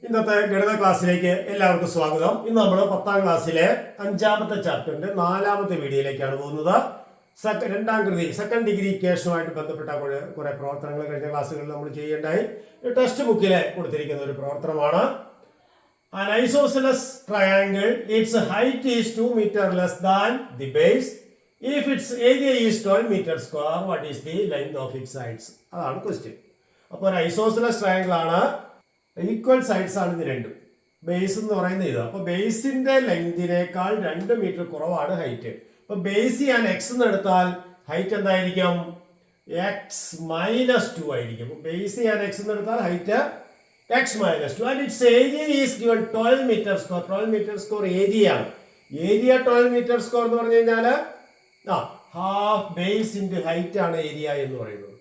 ഇന്നത്തെ ഗണിത ക്ലാസ്സിലേക്ക് എല്ലാവർക്കും സ്വാഗതം. ഇന്ന് നമ്മൾ 10ാം ക്ലാസ്സിലെ 5ാമത്തെ ചാപ്റ്ററിന്റെ 4ാമത്തെ വീഡിയോയിലേക്കാണ് പോകുന്നത്. രണ്ടാം കൃതി സെക്കൻഡ് ഡിഗ്രി ഇക്വേഷനുമായിട്ട് ബന്ധപ്പെട്ട കുറെ പ്രവർത്തനങ്ങൾ കഴിഞ്ഞ ക്ലാസ്സുകളിൽ നമ്മൾ ചെയ്യേണ്ടായി. ടെക്സ്റ്റ് ബുക്കിലെ കൊടുത്തിരിക്കുന്ന ഒരു പ്രവർത്തനമാണ്. An isosceles triangle, its height is 2 meter less than the base. If its area is 12 meters square, what is the length of its sides? അതാണ് ക്വസ്റ്റ്യൻ. അപ്പോൾ ഒരു ഐസോസെലസ് ട്രയാങ്കിൾ ആണ്. ഈക്വൽ സൈഡ്സ് ആണ് ഇത് രണ്ടും. ബേസ് എന്ന് പറയുന്നത് ഇത്. അപ്പൊ ബേസിന്റെ ലെങ്തിനേക്കാൾ 2 മീറ്റർ കുറവാണ് ഹൈറ്റ്. അപ്പൊ ബേസ് ഞാൻ എക്സ് എന്ന് എടുത്താൽ ഹൈറ്റ് എന്തായിരിക്കും? x-2 ആയിരിക്കും. ബേസ് ഞാൻ എക്സ് എന്ന് എടുത്താൽ height x-2 and its area is given 12 meter square. 12 meter square area ആണ്. ഏരിയ 12 meter square എന്ന് പറഞ്ഞു കഴിഞ്ഞാൽ ഹാഫ് ബേസ് ഇൻറ്റു ഹൈറ്റ് ആണ് ഏരിയ എന്ന് പറയുന്നത്.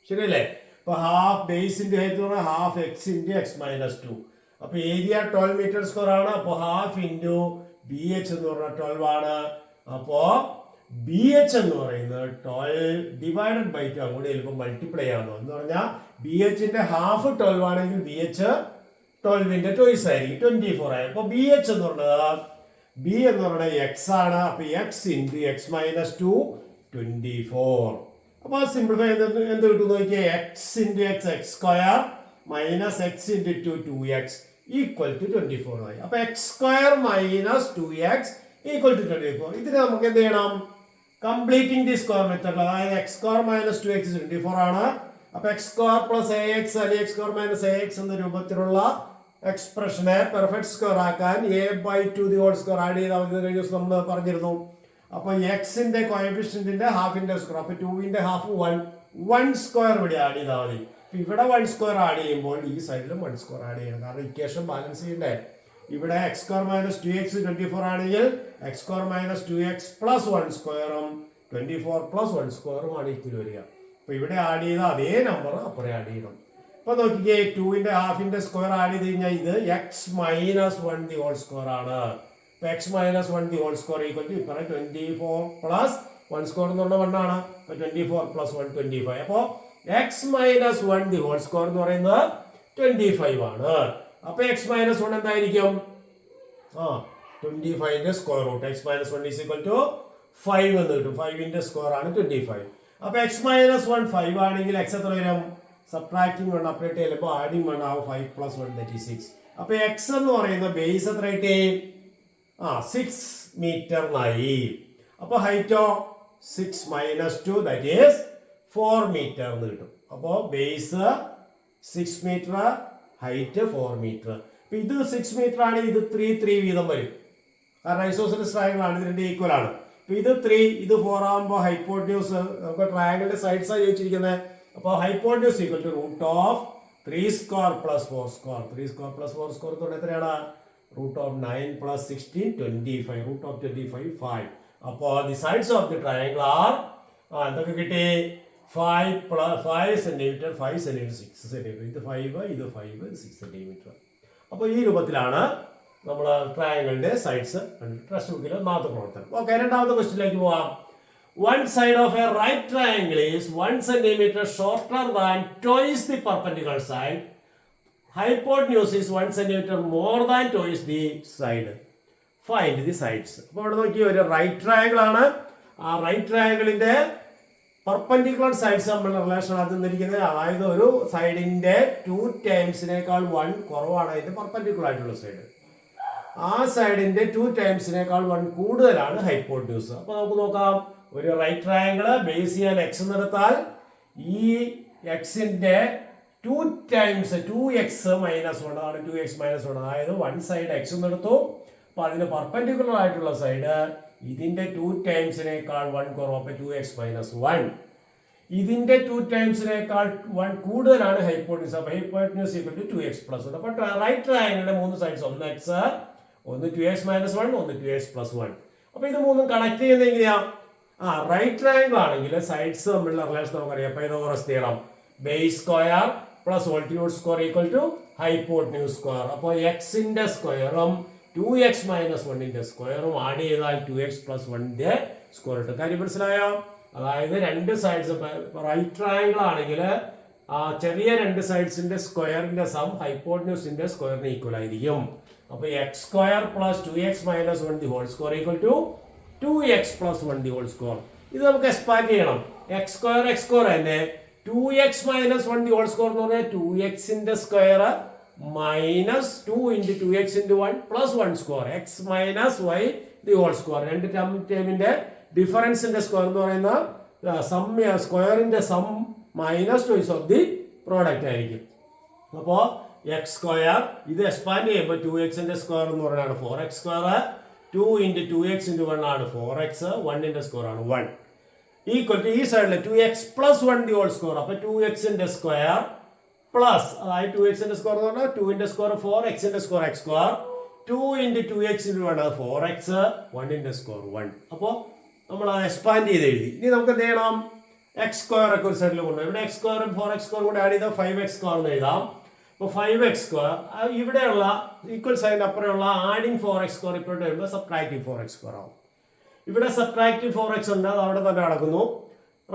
ശരിയല്ലേ? അപ്പൊ ഹാഫ് ബേസ് ഇൻറ്റു ഹൈറ്റ് എന്ന് പറഞ്ഞാൽ ഹാഫ് എക്സ് ഇൻറ്റു x-2. അപ്പൊ ഏരിയ 12 meter square ആണ്. അപ്പോൾ ഹാഫ് ഇൻറ്റു ബി എച്ച് എന്ന് പറഞ്ഞാൽ 12 ആണ്. അപ്പോ ബി എച്ച് എന്ന് പറയുന്നത് 12 ഡിവൈഡഡ് ബൈ 2 അങ്ങോട്ട് ചിലപ്പോൾ മൾട്ടിപ്ലൈ ആവുന്നു എന്ന് പറഞ്ഞാൽ ബി എച്ചിന്റെ ഹാഫ് 12 ആണെങ്കിൽ ബി എച്ച് 12ന്റെ ടോയ്സ് ആയിരിക്കും 24 ആയി. അപ്പൊ ബി എച്ച് എന്ന് പറഞ്ഞത് ബി എന്ന് പറയുന്നത് എക്സ് ആണ്. അപ്പൊ എക്സ് ഇൻറ്റു x-2 24. അപ്പൊ സിംപ്ലിഫൈ എന്ത് കിട്ടും നോക്കിയാൽ x into x x square minus x into 2 2x equal to 24 ആയി. അപ്പൊ x square minus 2x equal to 24. ഇതിന് നമുക്ക് എന്ത് ചെയ്യണം? Completing the square method. അതായത് എക്സ് സ്ക്വയർ മൈനസ് 2x 24 ആണ്. അപ്പൊ x square plus a x അല്ലെങ്കിൽ x square minus a x എന്ന രൂപത്തിലുള്ള എക്സ്പ്രഷനെ പെർഫെക്റ്റ് സ്ക്വയർ ആക്കാൻ a/2 the whole square add ചെയ്താൽ മതി. കഴിഞ്ഞ ദിവസം നമ്മൾ പറഞ്ഞിരുന്നു. അപ്പൊ എക്സിന്റെ കോഎഫിഷ്യന്റിന്റെ ഹാഫിന്റെ സ്ക്വയർ. അപ്പൊ 2ന്റെ ഹാഫ് 1 സ്ക്വയർ ഇവിടെ ആഡ് ചെയ്താൽ മതി. ഇവിടെ 1 സ്ക്വയർ ആഡ് ചെയ്യുമ്പോൾ ഈ സൈഡിലും 1 സ്ക്വയർ ആഡ് ചെയ്യണം. കാരണം ഇക്വേഷൻ ബാലൻസ് ചെയ്യണ്ടേ. ഇവിടെ എക്സ് സ്ക്വയർ മൈനസ് 2x 24 ആണെങ്കിൽ X square minus 2x plus 1 സ്ക്വയറും 24 പ്ലസ് 1 സ്ക്വയറും ആണ് ഈക്വൽ വരിക. അപ്പൊ ഇവിടെ ആഡ് ചെയ്ത അതേ നമ്പർ അപ്പുറം ആഡ് ചെയ്യണം. അപ്പൊ നോക്കിക്കേ, 2ന്റെ ഹാഫിന്റെ സ്ക്വയർ ആഡ് ചെയ്ത് കഴിഞ്ഞാൽ ഇത് x-1 ദി ഹോൾ സ്ക്വയർ ആണ്. x-1 the whole square equal to ഇപ്പറ 24 പ്ലസ് 1 സ്ക്വയർ എന്ന് പറഞ്ഞാൽ 1 ആണ്. 24 പ്ലസ് 1 25. അപ്പോ x-1 ദി ഹോൾ സ്ക്വയർ എന്ന് പറയുന്നത് 25 ആണ്. അപ്പൊ x-1 എന്തായിരിക്കും? 25ന്റെ square root. x-1 is equal to 5 എന്ന് കിട്ടും. 5ന്റെ സ്ക്വയർ ആണ് 25. അപ്പൊ x-1 5 ആണെങ്കിൽ x എത്ര വരും? സബ്ട്രാക്ടിങ് വേണം, അപ്പറേറ്റ് ചെയ്യുമ്പോൾ ആഡിങ് വേണം. 5 പ്ലസ് 1 that is 6. അപ്പൊ എക്സ് എന്ന് പറയുന്ന ബേസ് എത്ര ആയിട്ട് 6 മീറ്റർ ആയി. അപ്പൊ ഹൈറ്റോ 6-2 ദാറ്റ് ഈസ് 4 മീറ്റർ എന്ന് കിട്ടും. അപ്പോ ബേസ് 6 മീറ്റർ, ഹൈറ്റ് 4 മീറ്റർ. ഇത് 6 മീറ്റർ ആണ്. ഇത് 3 വീതം വരും. കാരണം ഐസോസെലസ് ട്രയാങ്കിൾ ആണ്. ഇത് രണ്ട് ഈക്വൽ ആണ്. ഇത് 3 ഇത് 4 ആകുമ്പോൾ ഹൈപ്പോട്യൂസ് നമുക്ക് ട്രയാങ്കിളിന്റെ സൈഡ്സ് ആണ് ചോദിച്ചിരിക്കുന്നത്. അപ്പോൾ hypotenuse equal to root of 3 square plus 4 square. 3 square plus 4 square എന്ന് പറഞ്ഞാൽ എത്രയാണ്? Root of 9 plus 16 25. Root of 25 5. അപ്പോൾ the sides of the triangle are എന്തൊക്കെ കിട്ടി? 5 സെന്റിമീറ്റർ 5 സെന്റിമീറ്റർ 6 സെന്റിമീറ്റർ. ഇത് 5 ഇത് 5 6 സെന്റിമീറ്റർ. അപ്പോൾ ഈ രൂപത്തിലാണ് നമ്മൾ ട്രയാങ്കിളിന്റെ സൈഡ്സ് ടെക്സ്റ്റ് ബുക്കിൽ ഒന്നാമത്തെ പ്രവർത്തനം. ഓക്കെ, രണ്ടാമത്തെ ക്വസ്റ്റ്യനിലേക്ക് പോവാം. One side of a right triangle is 1 centimeter shorter than twice the perpendicular side. Hypotenuse is 1 centimeter more than twice the side. Find the sides. അപ്പോൾ ഇവിടെ നോക്കി, ഒരു റൈറ്റ് ട്രയാങ്കിൾ ആണ്. ആ റൈറ്റ് ട്രയാങ്കിളിന്റെ പെർപെൻഡിക്കുലർ സൈഡ്സ് തമ്മിലുള്ള റിലേഷൻ അത് തന്നിരിക്കുന്നത്. അതായത് ഒരു സൈഡിന്റെ 2 ടൈംസിനേക്കാൾ 1 കുറവാണ് അതിന്റെ പെർപെൻഡിക്കുലർ ആയിട്ടുള്ള സൈഡ്. ആ സൈഡിന്റെ 2 ടൈംസിനേക്കാൾ 1 കൂടുതലാണ് ഹൈപ്പോട്യൂസ്. അപ്പൊ നമുക്ക് നോക്കാം. ഒരു റൈറ്റ് ട്രയാങ്കിള് ബേസ് ചെയ്യാൻ എക്സ് എന്നെടുത്താൽ ഈ എക്സിന്റെ 2 ടൈംസ് 2x മൈനസ് 1 ആണ്. 2x മൈനസ് 1 അതായത് 1 സൈഡ് എക്സ് എന്നെടുത്തു. അപ്പൊ അതിന് പെർപെൻഡിക്കുലർ ആയിട്ടുള്ള സൈഡ് ഇതിന്റെ 2 ടൈംസിനേക്കാൾ 1 കുറവ്. അപ്പൊ 2x മൈനസ് 1. ഇതിന്റെ 2 ടൈംസിനേക്കാൾ 1 കൂടുതലാണ് ഹൈപ്പോട്യൂസ്. അപ്പൊ hypotenuse equal to 2x plus 1. അപ്പൊ റൈറ്റ് ട്രയാങ്കിളിന്റെ 3 സൈഡ്സ്, ഒന്ന് x, ഒന്ന് 2x മൈനസ് 1, ഒന്ന് 2x പ്ലസ് 1. അപ്പൊ ഇത് മൂന്നും കണക്ട് ചെയ്യുന്നത് എങ്ങനെയാ? റൈറ്റ് ട്രയാങ്കിൾ ആണെങ്കിൽ സൈഡ്സ് തമ്മിലുള്ള റിലേഷൻ നമുക്കറിയാം. Pythagoras theorem. Base square plus altitude square equal to hypotenuse square. അപ്പോൾ എക്സിന്റെ സ്ക്വയറും 2x മൈനസ് 1ന്റെ സ്ക്വയറും ആഡ് ചെയ്താൽ 2x പ്ലസ് 1ന്റെ സ്ക്വയർ കിട്ടും. കാര്യം മനസ്സിലായോ? അതായത് രണ്ട് സൈഡ്സ് റൈറ്റ് ട്രയാങ്കിൾ ആണെങ്കിൽ ചെറിയ രണ്ട് സൈഡ്സിന്റെ സ്ക്വയറിന്റെ സം ഹൈപ്പോട്ടന്യൂസിന്റെ സ്ക്വയറിന് ഈക്വൽ ആയിരിക്കും. അപ്പൊ x square plus 2x minus 1 the whole square equal to 2x plus 1 the whole square. ഇത് നമുക്ക് എക്സ്പാൻഡ് ചെയ്യണം. എക്സ് സ്ക്വയർ തന്നെ 2x minus 1 the whole square എന്ന് പറഞ്ഞാൽ 2xന്റെ square minus 2 into 2x into 1 plus 1 square x minus y the whole square. രണ്ട് ടേമിന്റെ ഡിഫറൻസിന്റെ സ്ക്വയർ എന്ന് പറയുന്ന സ്ക്വയറിന്റെ sum minus twice of the product ആയിരിക്കും. അപ്പോൾ എക്സ് സ്ക്വയർ ഇത് എക്സ്പാൻഡ് ചെയ്യുമ്പോൾ 2xന്റെ സ്ക്വയർ എന്ന് പറയുന്നത് 4x square 2 into 2x into 1 ആണ് 4x 1ന്റെ സ്ക്വയർ ആണ് 1 ഈക്വൽ ടു ഈ സൈഡിൽ 2x plus 1 the whole square. അപ്പോൾ 2xന്റെ സ്ക്വയർ പ്ലസ് അതായത് 2xന്റെ സ്ക്വയർ എന്ന് പറഞ്ഞാൽ 2ന്റെ സ്ക്വയർ 4xന്റെ square x square 2 into 2x into 1 അത് 4x 1ന്റെ സ്ക്വയർ 1. അപ്പോൾ നമ്മൾ അത് എക്സ്പാൻഡ് ചെയ്ത് എഴുതി. ഇനി നമുക്ക് എന്ത് ചെയ്യണം? എക്സ് സ്ക്വയർ ഒക്കെ ഒരു സൈഡിൽ കൊണ്ടുപോയി ഇവിടെ എക്സ് സ്ക്വയറും 4x സ്ക്വയർ കൂടെ ആഡ് ചെയ്താൽ 5x സ്ക്വയർ എന്ന് എഴുതാം. അപ്പോൾ 5x സ്ക്വയർ ഇവിടെയുള്ള ഈക്വൽ സൈഡിന് അപ്പുറമുള്ള ആഡിങ് 4x സ്ക്വയർ ഇപ്പോഴത്തെ വരുമ്പോൾ സബ്ട്രാക്റ്റീവ് 4x സ്ക്വയർ ആവും. ഇവിടെ സബ്ട്രാക്റ്റീവ് 4x ഉണ്ട്, അത് അവിടെ തന്നെ നടക്കുന്നു.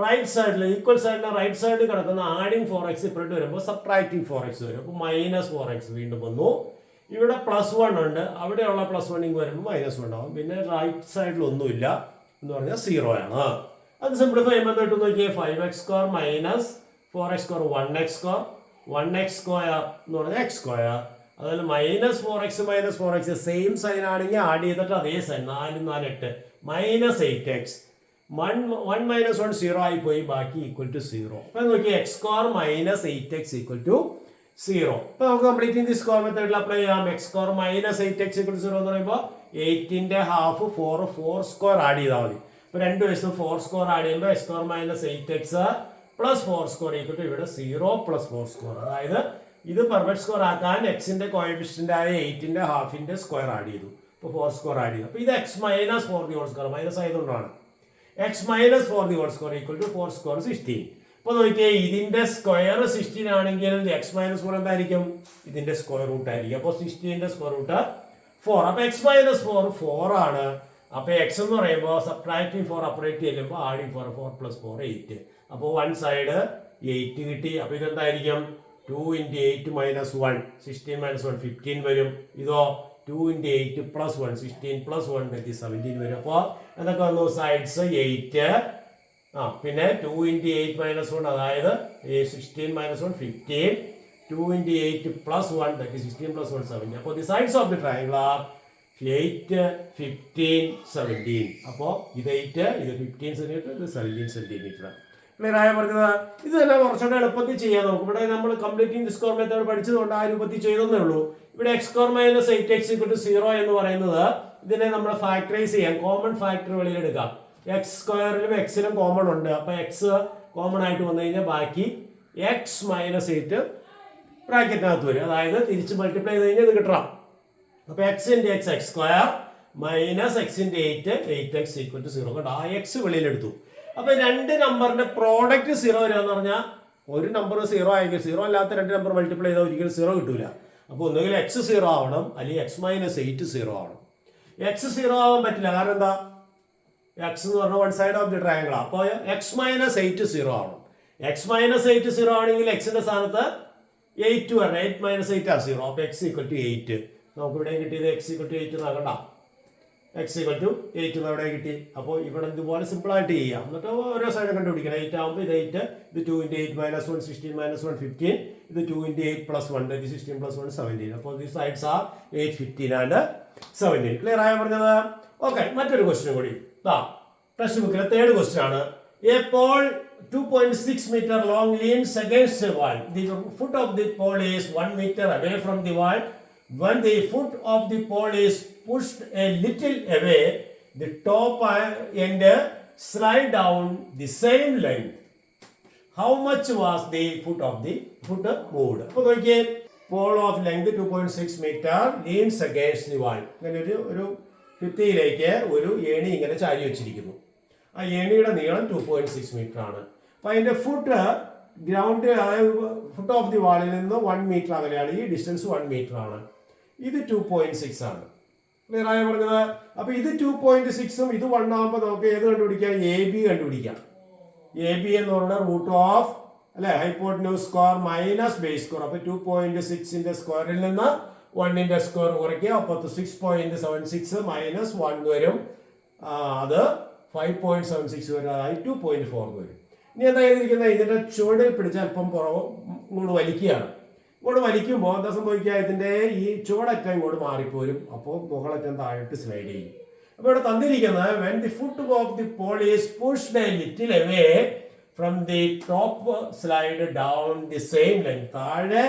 റൈറ്റ് സൈഡിൽ ഈക്വൽ സൈഡിന് റൈറ്റ് സൈഡിൽ കിടക്കുന്ന ആഡിങ് 4x ഇപ്പോഴത്തെ വരുമ്പോൾ സബ്ട്രാക്റ്റീവ് 4x വരും. അപ്പോൾ മൈനസ് 4x വീണ്ടും വന്നു. ഇവിടെ +1 ഉണ്ട്, അവിടെയുള്ള +1 വരുമ്പോൾ -1 ആവും. പിന്നെ റൈറ്റ് സൈഡിൽ ഒന്നുമില്ല എന്ന് പറഞ്ഞാൽ 0 ആണ്. അത് സിംപ്ലിഫൈ ചെയ്യുമ്പോൾ കിട്ടും നോക്കിയേ 5x square minus 4x square 1x square 1x square എന്ന് പറഞ്ഞാൽ x സ്ക്വയർ. അതുപോലെ -4x സെയിം സൈൻ ആണെങ്കിൽ ആഡ് ചെയ്തിട്ട് അതേ സൈൻ 4 4 8 -8x 1 -1 0 ആയി പോയി, ബാക്കി ഈക്വൽ ടു 0. അപ്പൊ നോക്കി x square -8x equal to 0. അപ്പൊ നമുക്ക് കംപ്ലീറ്റിംഗ് ദി സ്ക്വയർ മെത്തേഡിൽ അപ്ലൈ ചെയ്യാം. x square -8x equal to 0 എന്ന് പറയുമ്പോൾ 8ന്റെ ഹാഫ് 4 സ്ക്വയർ ആഡ് ചെയ്താൽ മതി. ഇപ്പൊ രണ്ട് വശത്തും 4 സ്ക്വയർ ആഡ് ചെയ്യുമ്പോൾ x square -8x plus 4 square equal to ഇവിടെ 0 പ്ലസ് 4 സ്ക്വയർ. അതായത് ഇത് പെർഫെക്റ്റ് സ്ക്വയർ ആക്കാൻ എക്സിന്റെ കോഎഫിഷ്യന്റ് ആയ 8ന്റെ ഹാഫിന്റെ സ്ക്വയർ ആഡ് ചെയ്തു. ഇപ്പോൾ 4 സ്ക്വയർ ആഡ് ചെയ്തു. അപ്പോൾ ഇത് x minus 4 the whole square minus ആയതുകൊണ്ടാണ് x minus 4 the whole square equal to 4 square 16. അപ്പോൾ നോക്കിയേ ഇതിന്റെ സ്ക്വയർ 16 ആണെങ്കിൽ x മൈനസ് 4 എന്തായിരിക്കും? ഇതിന്റെ സ്ക്വയർ റൂട്ട് ആയിരിക്കും. അപ്പോൾ 16ന്റെ സ്ക്വയർ റൂട്ട് 4. അപ്പോൾ x മൈനസ് 4 4 ആണ്. അപ്പോൾ x എന്ന് പറയുമ്പോൾ സബ്ട്രാക്റ്റിംഗ് 4 അപ്പറേറ്റ് ചെയ്യുമ്പോൾ ആഡിങ് 4 പ്ലസ് 4 8. അപ്പോൾ 1 സൈഡ് 8 കിട്ടി. അപ്പോൾ ഇതെന്തായിരിക്കും? 2 ഇൻറ്റു 8 മൈനസ് 1 16 മൈനസ് 1 15 വരും. ഇതോ 2 ഇൻറ്റു 8 പ്ലസ് 1 16 പ്ലസ് 1 17 വരും. അപ്പോൾ എന്തൊക്കെ വന്നു? സൈഡ്സ് 8 പിന്നെ 2 ഇൻറ്റു 8 മൈനസ് 1 അതായത് 16 മൈനസ് 1 15 2 ഇൻറ്റു 8 പ്ലസ് 1 16 പ്ലസ് 1 17. അപ്പോൾ the sides of the triangle are 8 15 17. അപ്പോൾ ഇത് 8 ഇത് 15 സെന്റിമീറ്റർ ഇത് 17 സെന്റിമീറ്റർ. ക്ലിയർ ആയ പറഞ്ഞത്? ഇത് തന്നെ കുറച്ചുകൂടെ എളുപ്പത്തിൽ ചെയ്യാൻ നോക്കും. ഇവിടെ നമ്മൾ കംപ്ലീറ്റിംഗ് ദി സ്ക്വയർ മെത്തേഡ് പഠിച്ചതുകൊണ്ട് ആ രൂപത്തിൽ ചെയ്തെന്നേ ഉള്ളൂ. ഇവിടെ x square minus 8x equal to 0 എന്ന് പറയുന്നത് ഇതിനെ നമ്മൾ ഫാക്ടറൈസ് ചെയ്യാം. കോമൺ ഫാക്ടർ വെളിയിലെടുക്കാം. x സ്ക്വയറിലും എക്സിലും കോമൺ ഉണ്ട്. അപ്പൊ x കോമൺ ആയിട്ട് വന്നു കഴിഞ്ഞാൽ ബാക്കി x മൈനസ് 8 ബ്രാക്കറ്റിനകത്ത് വരും. അതായത് തിരിച്ച് മൾട്ടിപ്ലൈ ചെയ്ത് കഴിഞ്ഞാൽ ഇത് കിട്ടണം. അപ്പൊ x into x x square minus x into 8 8x equal to 0. കേട്ടോ, ആ x വെളിയിലെടുത്തു. അപ്പൊ രണ്ട് നമ്പറിന്റെ പ്രോഡക്റ്റ് 0 വരിക എന്ന് പറഞ്ഞാൽ ഒരു നമ്പർ 0 ആയെങ്കിൽ 0 അല്ലാത്ത രണ്ട് നമ്പർ മൾട്ടിപ്ലൈ ചെയ്താൽ ഒരിക്കലും 0 കിട്ടൂല. അപ്പോൾ ഒന്നുകിൽ x 0 ആവണം അല്ലെങ്കിൽ x മൈനസ് 8 0 ആവണം. x 0 ആവാൻ പറ്റില്ല. കാരണം എന്താ? x എന്ന് പറഞ്ഞാൽ one side of the triangle. അപ്പോൾ x മൈനസ് 8 0 ആവണം. x മൈനസ് 8 0 ആണെങ്കിൽ എക്സിന്റെ സ്ഥാനത്ത് 8 വരണം. 8 മൈനസ് 8 ആ 0. അപ്പോൾ x ഈക്വൽ ടു 8. നമുക്ക് ഇവിടെ കിട്ടിയത് x ഈക്വൽ ടു 8 എന്നാകണ്ട. x ഈക്വൽ ടു 8 എന്ന് അവിടെ കിട്ടി. അപ്പോൾ ഇവിടെ ഇതുപോലെ സിമ്പിൾ ആയിട്ട് ചെയ്യാം. എന്നിട്ട് ഓരോ സൈഡ് കണ്ടുപിടിക്കണം. 8 ആകുമ്പോൾ ഇത് 8 ഇത് 2 ഇൻറ്റു 8 മൈനസ് 1 16 മൈനസ് 1 15 ഇത് 2 ഇൻറ്റു 8 പ്ലസ് 1 16 പ്ലസ് 1 17. അപ്പോൾ the sides are 8 15 and 17. Clear ആയ പറഞ്ഞത്? ഓക്കെ, മറ്റൊരു ക്വസ്റ്റ്യൻ കൂടി ടെക്സ്റ്റ് ബുക്കിലെ തേർഡ് ക്വസ്റ്റ്യൻ ആണ്. A pole 2.6 meter long leans against a wall. The foot of the pole is 1 meter away from the wall. When the foot of the pole is pushed a little away, the top end slide down the same length. How much was the foot moved? അപ്പോൾ നോക്കിയേ, pole of length 2.6 meter leans against the wall. അങ്ങനെ ഒരു ഭിത്തിയിലേക്ക് ഒരു ഏണി ഇങ്ങനെ ചാരി വെച്ചിരിക്കുന്നു. ആ ഏണിയുടെ നീളം 2.6 meter ആണ്. അപ്പൊ അതിന്റെ foot ground foot of the വാളിൽ നിന്ന് 1 meter അകലെയാണ്. ഈ ഡിസ്റ്റൻസ് 1 meter ആണ്. ഇത് 2.6 ആണ്. ക്ലിയർ ആയ പറഞ്ഞത്? അപ്പൊ ഇത് 2.6ഉം ഇത് 1 ആകുമ്പോൾ നമുക്ക് ഏത് കണ്ടുപിടിക്കാം? എ ബി കണ്ടുപിടിക്കാം. എ ബി എന്ന് പറഞ്ഞാൽ റൂട്ട് ഓഫ് അല്ലെ, hypotenuse square minus base square. അപ്പൊ 2.6ന്റെ സ്ക്വയറിൽ നിന്ന് 1ന്റെ സ്ക്വയർ കുറയ്ക്കുക. അപ്പൊ 6.76 മൈനസ് 1 വരും. അത് 5.76 വരും. അതായത് 2.4 വരും. ഇനി എന്താ ചെയ്തിരിക്കുന്നത്, ഇതിന്റെ ചുവടിൽ പിടിച്ച് അല്പം ഇങ്ങോട്ട് വലിക്കുകയാണ്. ഇങ്ങോട്ട് വലിക്കുമ്പോൾ എന്താ സംഭവിക്കുക, ഇതിന്റെ ഈ ചുവടറ്റം ഇങ്ങോട്ട് മാറിപ്പോരും. അപ്പോൾ മുകളറ്റം താഴോട്ട് സ്ലൈഡ് ചെയ്യും. അപ്പൊ ഇവിടെ തന്നിരിക്കുന്നത് when the foot of the pole is pushed a little away from the top slide down the same length. താഴെ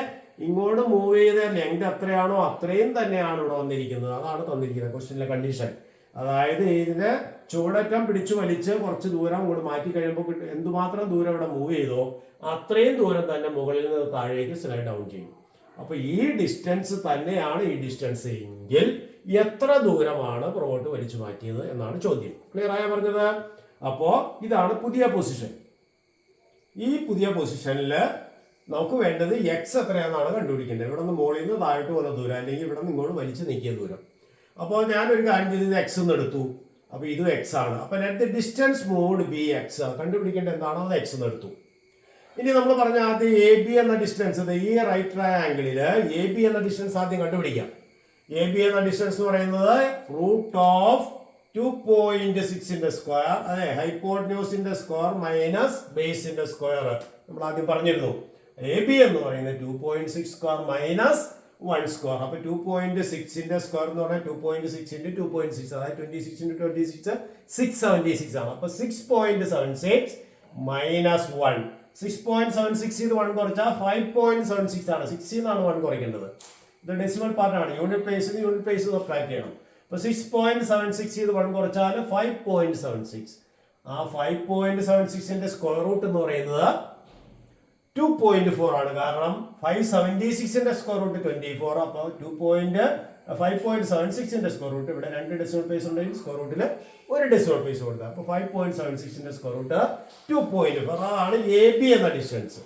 ഇങ്ങോട്ട് മൂവ് ചെയ്ത ലെങ്ത് എത്രയാണോ അത്രയും തന്നെയാണ് ഇവിടെ വന്നിരിക്കുന്നത്. അതാണ് തന്നിരിക്കുന്നത് ക്വസ്റ്റ്യനിലെ കണ്ടീഷൻ. അതായത് ഇതിന് ചുവടറ്റം പിടിച്ചു വലിച്ച് കുറച്ച് ദൂരം ഇങ്ങോട്ട് മാറ്റി കഴിയുമ്പോൾ എന്തുമാത്രം ദൂരം ഇവിടെ മൂവ് ചെയ്തോ അത്രയും ദൂരം തന്നെ മുകളിൽ നിന്ന് താഴേക്ക് സ്ലൈഡ് ഡൗൺ ചെയ്യും. അപ്പൊ ഈ ഡിസ്റ്റൻസ് തന്നെയാണ് ഈ ഡിസ്റ്റൻസ് എങ്കിൽ എത്ര ദൂരമാണ് പുറകോട്ട് വലിച്ചു മാറ്റിയത് എന്നാണ് ചോദ്യം. ക്ലിയർ ആയ പറഞ്ഞത്? അപ്പോ ഇതാണ് പുതിയ പൊസിഷൻ. ഈ പുതിയ പൊസിഷനിൽ നമുക്ക് വേണ്ടത് എക്സ് എത്രയാണെന്നാണ് കണ്ടുപിടിക്കേണ്ടത്. ഇവിടെ നിന്ന് മുകളിൽ നിന്ന് താഴോട്ട് പോകുന്ന ദൂരം, അല്ലെങ്കിൽ ഇവിടെ നിന്ന് ഇങ്ങോട്ട് വലിച്ചു നീക്കിയ ദൂരം. അപ്പോൾ ഞാനൊരു കാര്യം ചെയ്ത് എക്സ് എന്ന് എടുത്തു. അപ്പൊ ഇത് എക്സ് ആണ്. അപ്പൊ let the distance moved B X. കണ്ടുപിടിക്കേണ്ടത് എന്താണോ അത് എക്സ് എന്ന് എടുത്തു. ഇനി നമ്മൾ പറഞ്ഞ ആദ്യം എ ബി എന്ന ഡിസ്റ്റൻസ്, ഈ റൈറ്റ് ട്രയാംഗിളിൽ എ ബി എന്ന ഡിസ്റ്റൻസ് ആദ്യം കണ്ടുപിടിക്കാം. എ ബി എന്ന ഡിസ്റ്റൻസ് എന്ന് പറയുന്നത് റൂട്ട് ഓഫ് 2.6ന്റെ സ്ക്വയർ, അതെ, ഹൈപ്പോട്ടന്യൂസിന്റെ സ്ക്വയർ മൈനസ് ബേസിന്റെ സ്ക്വയർ. നമ്മൾ ആദ്യം പറഞ്ഞിരുന്നു എ ബി എന്ന് പറയുന്നത് 2.6 സ്ക്വയർ മൈനസ് 1 സ്ക്വയർ. അപ്പൊ 2.6ന്റെ സ്ക്വയർ എന്ന് പറഞ്ഞാൽ 2.6 into 2.6, അതായത് 26 into 26 676 ആണ്. അപ്പൊ 6.76 മൈനസ് 1, 6.76 ഇത് 1 കുറച്ചാൽ 5.76 ആണ്. 6 എന്നാണ് 1 കുറയ്ക്കേണ്ടത്. ഇത് ഡെസിമൽ പാർട്ട് ആണ്. യൂണിറ്റ് പ്ലേസ് സബ്ട്രാക്ട് ചെയ്യണം. അപ്പൊ 6.76 ഇത് 1 കുറച്ചാൽ 5.76. ആ 5.76ന്റെ സ്ക്വയർ റൂട്ട് എന്ന് പറയുന്നത് 2.4 ആണ്. കാരണം 576ന്റെ സ്ക്വയർ റൂട്ട് 24. അപ്പൊ 5.76ന്റെ സ്ക്വയർ റൂട്ട്, ഇവിടെ 2 ഡെസിമൽ പ്ലേസ് ഉണ്ടെങ്കിൽ സ്ക്വയർ റൂട്ടിൽ 1 ഡെസിമൽ പ്ലേസ് കൊടുക്കുക. അപ്പൊ 5.76ന്റെ സ്ക്വയർ റൂട്ട് 2.4. അതാണ് എ ബി എന്ന ഡിസ്റ്റൻസ്.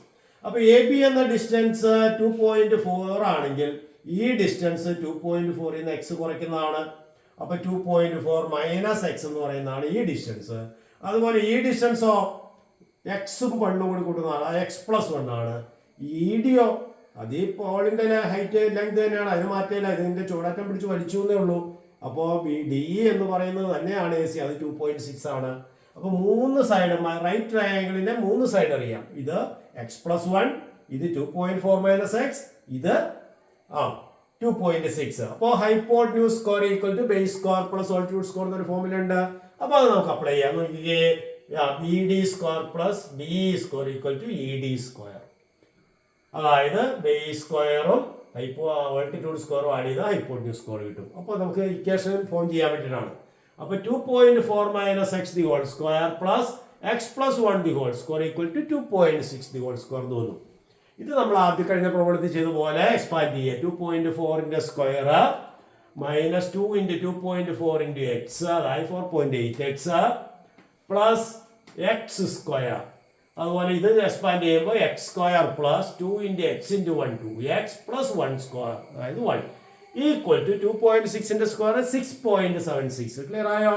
അപ്പൊ എ ബി എന്ന ഡിസ്റ്റൻസ് 2.4 ആണെങ്കിൽ ഈ ഡിസ്റ്റൻസ് 2.4 നിന്ന് എക്സ് കുറയ്ക്കുന്നതാണ്. അപ്പൊ 2.4 മൈനസ് എക്സ് എന്ന് പറയുന്നതാണ് ഈ ഡിസ്റ്റൻസ്. അതുപോലെ ഈ ഡിസ്റ്റൻസോ എക്സും 1 കൂടി കൂട്ടുന്നതാണ്. എക്സ് പ്ലസ് 1 ആണ്. ഇ ഡിയോ അത് ഈ പോളിന്റെ ഹൈറ്റ് ലെങ്ത് തന്നെയാണ്, അതിന് മാറ്റമില്ല. ഇതിന്റെ ചൂടാറ്റം പിടിച്ച് വലിച്ചു എന്നേ ഉള്ളൂ. അപ്പോൾ ഡി എന്ന് പറയുന്നത് തന്നെയാണ് എ സി, അത് 2.6 ആണ്. അപ്പൊ 3 സൈഡ്, റൈറ്റ് ട്രയാംഗിളിന്റെ 3 സൈഡ് അറിയാം. ഇത് എക്സ് പ്ലസ് 1, ഇത് 2.4 മൈനസ് എക്സ്, ഇത് 2.6. അപ്പോൾ hypotenuse square equal to base square plus altitude square എന്നൊരു ഫോർമുല ഉണ്ട്. അപ്പൊ അത് നമുക്ക് അപ്ലൈ ചെയ്യാം. നോക്കിക്കേ, B D square plus B square equal to E D square. അതായത് ബേസ് സ്ക്വയറും ആൾട്ടിറ്റ്യൂഡ് സ്ക്വയറും ആഡ് ചെയ്താൽ ഹൈപ്പോട്ടന്യൂസ് സ്ക്വയർ കിട്ടും. അപ്പോൾ നമുക്ക് ഇക്വേഷൻ ഫോം ചെയ്യാൻ വേണ്ടിയിട്ടാണ്. അപ്പൊ 2.4 minus x the whole square plus x plus 1 the whole square equal to 2.6 the whole square തോന്നും. ഇത് നമ്മൾ ആദ്യം കഴിഞ്ഞ പ്രവൃത്തി ചെയ്ത പോലെ എക്സ്പാൻഡ് ചെയ്യുക. 2.4ന്റെ square minus 2 into 2.4 into x, അതായത് 4.8x പ്ലസ് എക്സ് സ്ക്വയർ. അതുപോലെ ഇത് എക്സ്പാൻഡ് ചെയ്യുമ്പോൾ x square plus 2 into x into 1 2x plus 1 square, അതായത് 1 ഈക്വൽ ടു 2.6ന്റെ സ്ക്വയർ 6.76. ക്ലിയർ ആയോ?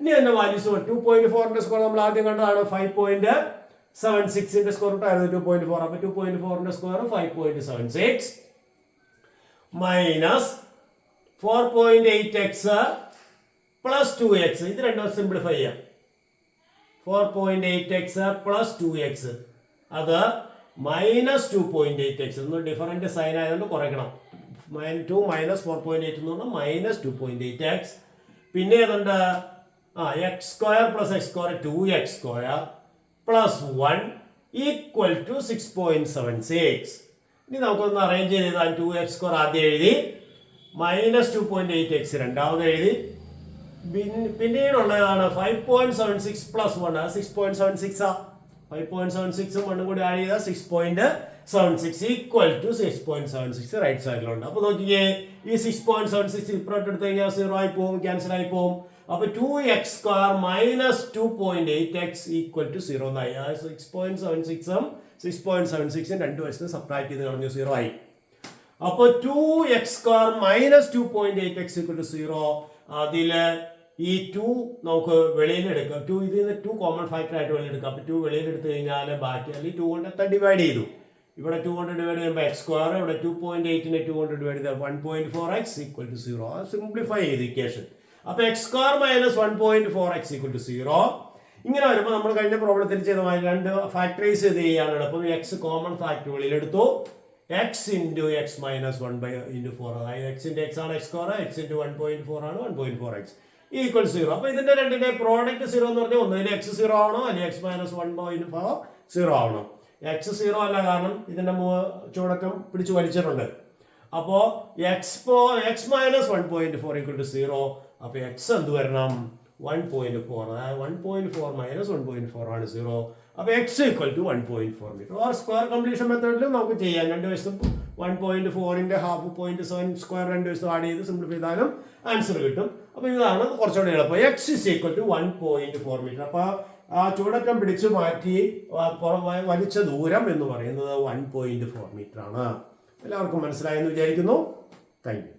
ഇനി എന്റെ വാല്യൂസ് 2.4ന്റെ സ്ക്വയർ നമ്മൾ ആദ്യം കണ്ടതാണ് 5.76ന്റെ സ്ക്വയർ റൂട്ട് ആയിരുന്നു 2.4. അപ്പൊ 2.4ന്റെ square 5.76 minus 4.8x plus 2x. ഇത് രണ്ടും സിംപ്ലിഫൈ ചെയ്യാം. 4.8x പ്ലസ് 2x, അത് മൈനസ് 2.8x. ഒന്ന് ഡിഫറൻറ്റ് സൈൻ ആയതുകൊണ്ട് കുറയ്ക്കണം. 2 മൈനസ് 4.8 എന്ന് പറഞ്ഞാൽ മൈനസ് 2.8x. പിന്നെ ഏതുണ്ട്, x square plus x square 2x square plus 1 equal to 6.76. ഇനി നമുക്കൊന്ന് അറേഞ്ച് ചെയ്താൽ 2x സ്ക്വയർ ആദ്യം എഴുതി, മൈനസ് 2.8x രണ്ടാമത് എഴുതി, പിന്നീടുള്ളതാണ് 5.76 പ്ലസ് 1, 6.76. 5.76 1 കൂടി ആഡ് ചെയ്താൽ 6.76 ഈക്വൽ ടു 6.76 റൈറ്റ് സൈഡിലുണ്ട്. അപ്പൊ നോക്കിയേ, ഈ 6.76 ഇപ്പുറത്ത് എടുത്തു കഴിഞ്ഞാൽ 0 ആയി പോകും, ക്യാൻസൽ ആയി പോകും. അപ്പൊ 2x square minus 2.8x equal to 0 എന്നായി. 6.76ഉം 6.76ഉം രണ്ടു വശത്ത് സബ്ട്രാക്ട് ചെയ്ത് കളഞ്ഞു, 0 ആയി. അപ്പൊ 2x square minus 2.8x equal to 0. അതില് ഈ 2 നമുക്ക് വെളിയിലെടുക്കാം. 2 ഇതിൽ നിന്ന് 2 കോമൺ ഫാക്ടർ ആയിട്ട് വെളിയിലെടുക്കാം. അപ്പോൾ 2 വെളിയിലെടുത്ത് കഴിഞ്ഞാൽ ബാക്കി അല്ലെങ്കിൽ 2 കൊണ്ട് എത്ര ഡിവൈഡ് ചെയ്തു? ഇവിടെ 2 കൊണ്ട് ഡിവൈഡ് ചെയ്യുമ്പോൾ എക്സ് സ്ക്വയർ, ഇവിടെ 2.8നെ 2 കൊണ്ട് ഡിവൈഡ് ചെയ്താൽ 1.4x ഈക്വൽ ടു 0. സിംപ്ലിഫൈ ചെയ്ത് ഇക്വേഷൻ. അപ്പോൾ x square minus 1.4x equal to 0. ഇങ്ങനെ വരുമ്പോൾ നമ്മൾ കഴിഞ്ഞ പ്രോബ്ലത്തിൽ ചെയ്ത മാതിരി രണ്ട് ഫാക്ടറൈസ് ചെയ്ത് ചെയ്യാനാണ്. അപ്പം എക്സ് കോമൺ ഫാക്ടർ വെളിയിലെടുത്തു. എക്സ് ഇൻറ്റു എക്സ് മൈനസ് 1/4, അതായത് എക്സ് ഇൻറ്റു എക്സ് ആണ് എക്സ് സ്ക്വയർ, എക്സ് ഇൻറ്റു 1.4 ആണ് 1.4x ഈക്വൽ 0. അപ്പോൾ ഇതിന്റെ രണ്ടിന്റെ പ്രോഡക്റ്റ് 0 എന്ന് പറഞ്ഞാൽ ഒന്നിൽ എക്സ് 0 ആവണോ അല്ലെങ്കിൽ എക്സ് മൈനസ് 1/4 0 ആവണം. എക്സ് 0 അല്ല, കാരണം ഇതിന്റെ ചുവടക്കം പിടിച്ചു വലിച്ചിട്ടുണ്ട്. അപ്പോൾ എക്സ് മൈനസ് 1.4 ഈക്വൽ ടു 0. അപ്പോൾ എക്സ് എന്ത് വരണം? 1.4. അതായത് 1.4 മൈനസ് 1.4 ആണ് 0. അപ്പോൾ x equal to 1.4 metre. Or square completion മെത്തേഡിലും നമുക്ക് ചെയ്യാം. രണ്ട് വശത്തും 1.4ന്റെ ഹാഫ് 0.7 സ്ക്വയർ രണ്ട് വശത്തും ആഡ് ചെയ്ത് സിംപ്ലിഫൈ ചെയ്താലും ആൻസർ കിട്ടും. അപ്പോൾ ഇതാണ് കുറച്ചുകൂടി എളുപ്പം. X is equal to 1.4 metre. അപ്പോൾ ആ ചൂടറ്റം പിടിച്ചു മാറ്റി വലിച്ച ദൂരം എന്ന് പറയുന്നത് 1.4 മീറ്റർ ആണ്. എല്ലാവർക്കും മനസ്സിലായെന്ന് വിചാരിക്കുന്നു. Thank you.